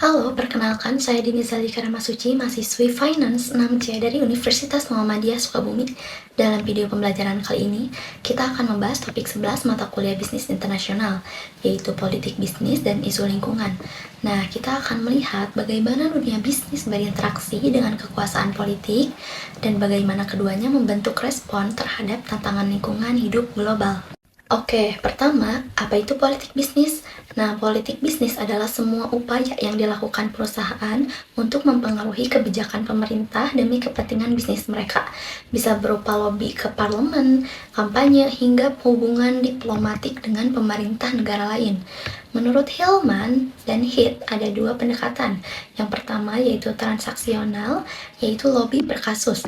Halo, perkenalkan saya Dini Zalika Ramasuci, mahasiswi Finance 6C dari Universitas Muhammadiyah Sukabumi. Dalam video pembelajaran kali ini, kita akan membahas topik 11 mata kuliah bisnis internasional, yaitu politik bisnis dan isu lingkungan. Nah, kita akan melihat bagaimana dunia bisnis berinteraksi dengan kekuasaan politik dan bagaimana keduanya membentuk respon terhadap tantangan lingkungan hidup global. Oke, pertama, apa itu politik bisnis? Nah, politik bisnis adalah semua upaya yang dilakukan perusahaan untuk mempengaruhi kebijakan pemerintah demi kepentingan bisnis mereka. Bisa berupa lobby ke parlemen, kampanye, hingga hubungan diplomatik dengan pemerintah negara lain. Menurut Hillman dan Heath, ada dua pendekatan. Yang pertama yaitu transaksional, yaitu lobby per kasus.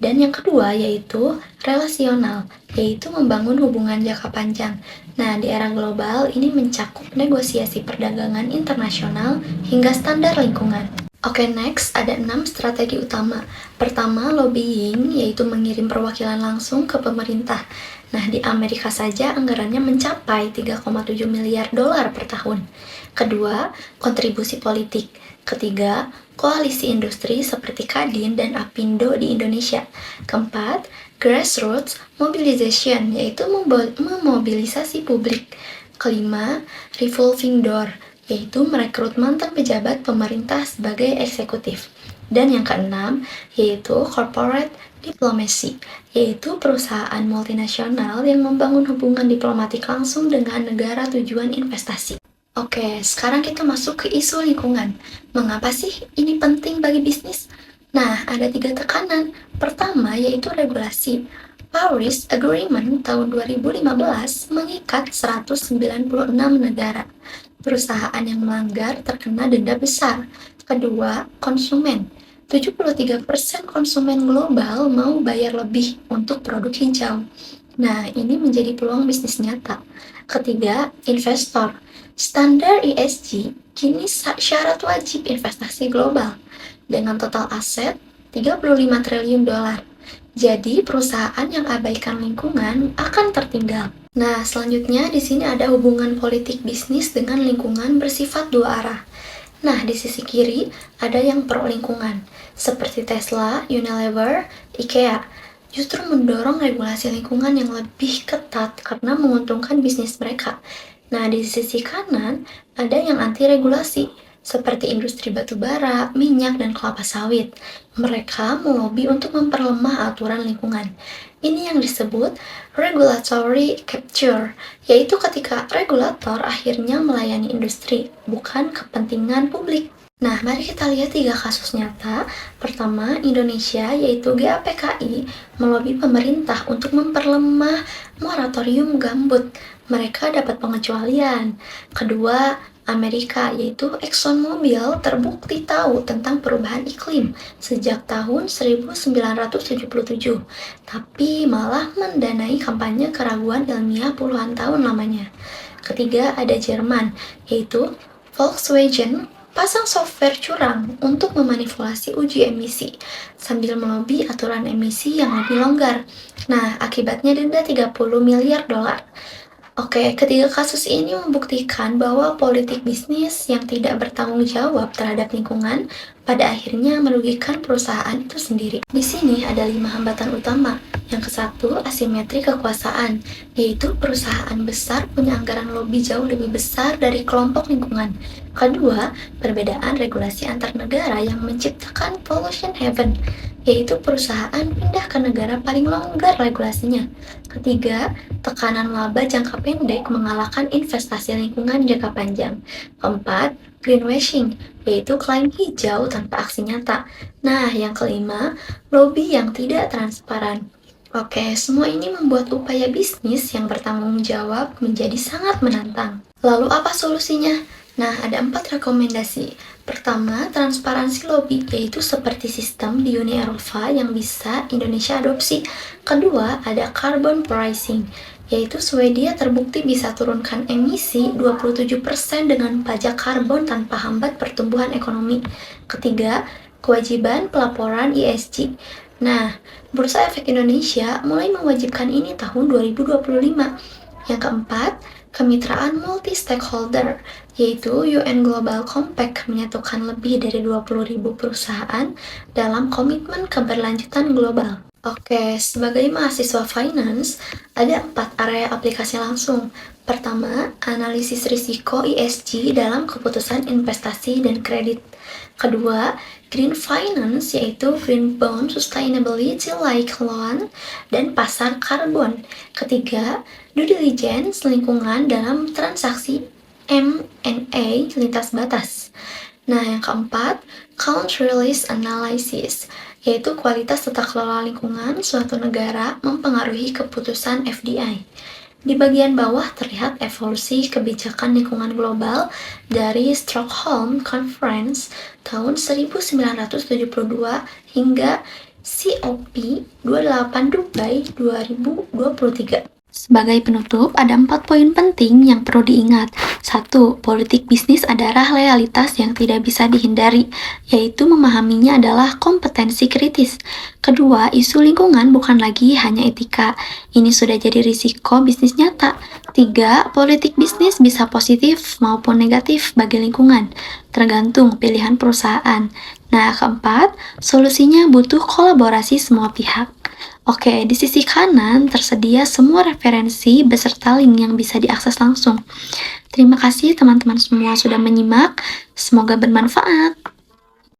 Dan yang kedua yaitu relasional, yaitu membangun hubungan jangka panjang. Nah, di era global ini mencakup negosiasi perdagangan internasional hingga standar lingkungan. Oke, next ada 6 strategi utama. Pertama, lobbying, yaitu mengirim perwakilan langsung ke pemerintah. Nah, di Amerika saja anggarannya mencapai 3,7 miliar dolar per tahun. Kedua, kontribusi politik. Ketiga, koalisi industri seperti Kadin dan Apindo di Indonesia. Keempat, grassroots mobilization, yaitu memobilisasi publik. Kelima, revolving door, yaitu merekrut mantan pejabat pemerintah sebagai eksekutif. Dan yang keenam, yaitu corporate diplomacy, yaitu perusahaan multinasional yang membangun hubungan diplomatik langsung dengan negara tujuan investasi. Oke, sekarang kita masuk ke isu lingkungan. Mengapa sih ini penting bagi bisnis? Nah, ada 3 tekanan. Pertama, yaitu regulasi. Paris Agreement tahun 2015 mengikat 196 negara. Perusahaan yang melanggar terkena denda besar. Kedua, konsumen. 73% konsumen global mau bayar lebih untuk produk hijau. Nah, ini menjadi peluang bisnis nyata. Ketiga, investor. Standar ESG kini syarat wajib investasi global dengan total aset 35 triliun dolar. Jadi, perusahaan yang abaikan lingkungan akan tertinggal. Nah, selanjutnya di sini ada hubungan politik bisnis dengan lingkungan bersifat dua arah. Nah, di sisi kiri ada yang pro lingkungan, seperti Tesla, Unilever, IKEA. Justru mendorong regulasi lingkungan yang lebih ketat karena menguntungkan bisnis mereka. Nah, di sisi kanan ada yang anti regulasi, seperti industri batu bara, minyak, dan kelapa sawit. Mereka melobi untuk memperlemah aturan lingkungan. Ini yang disebut regulatory capture, yaitu ketika regulator akhirnya melayani industri, bukan kepentingan publik. Nah, mari kita lihat 3 kasus nyata. Pertama, Indonesia, yaitu GAPKI, melobi pemerintah untuk memperlemah moratorium gambut. Mereka dapat pengecualian. Kedua, Amerika, yaitu ExxonMobil, terbukti tahu tentang perubahan iklim sejak tahun 1977, tapi malah mendanai kampanye keraguan ilmiah puluhan tahun lamanya. Ketiga, ada Jerman, yaitu Volkswagen pasang software curang untuk memanipulasi uji emisi sambil melobi aturan emisi yang lebih longgar. Nah, akibatnya denda 30 miliar dolar. Oke, ketiga kasus ini membuktikan bahwa politik bisnis yang tidak bertanggung jawab terhadap lingkungan pada akhirnya merugikan perusahaan itu sendiri. Di sini ada 5 hambatan utama. Yang ke-1, asimetri kekuasaan, yaitu perusahaan besar punya anggaran lobby jauh lebih besar dari kelompok lingkungan. Kedua, perbedaan regulasi antar negara yang menciptakan pollution haven, yaitu perusahaan pindah ke negara paling longgar regulasinya. Ketiga, tekanan laba jangka pendek mengalahkan investasi lingkungan jangka panjang. Keempat, greenwashing, yaitu klaim hijau tanpa aksi nyata. Nah, yang kelima, lobby yang tidak transparan. Oke, semua ini membuat upaya bisnis yang bertanggung jawab menjadi sangat menantang. Lalu apa solusinya? Nah, ada 4 rekomendasi. Pertama, transparansi lobby, yaitu seperti sistem di Uni Eropa yang bisa Indonesia adopsi. Kedua, ada carbon pricing, yaitu Swedia terbukti bisa turunkan emisi 27% dengan pajak karbon tanpa hambat pertumbuhan ekonomi. Ketiga, kewajiban pelaporan ESG. Nah, Bursa Efek Indonesia mulai mewajibkan ini tahun 2025. Yang keempat, Kemitraan multi-stakeholder, yaitu UN Global Compact menyatukan lebih dari 20.000 perusahaan dalam komitmen keberlanjutan global. Oke, sebagai mahasiswa finance, ada 4 area aplikasi langsung. Pertama, analisis risiko ESG dalam keputusan investasi dan kredit. Kedua, green finance, yaitu green bond, sustainability like loan, dan pasar karbon. Ketiga, due diligence lingkungan dalam transaksi M&A lintas batas. Nah, yang keempat, country risk analysis, yaitu kualitas tata kelola lingkungan suatu negara mempengaruhi keputusan FDI. Di bagian bawah terlihat evolusi kebijakan lingkungan global dari Stockholm Conference tahun 1972 hingga COP28 Dubai 2023. Sebagai penutup, ada 4 poin penting yang perlu diingat. 1. Politik bisnis adalah realitas yang tidak bisa dihindari, yaitu memahaminya adalah kompetensi kritis. Kedua, isu lingkungan bukan lagi hanya etika. Ini sudah jadi risiko bisnis nyata. 3. Politik bisnis bisa positif maupun negatif bagi lingkungan, tergantung pilihan perusahaan. Nah, keempat, solusinya butuh kolaborasi semua pihak. Oke, di sisi kanan tersedia semua referensi beserta link yang bisa diakses langsung. Terima kasih teman-teman semua sudah menyimak, semoga bermanfaat.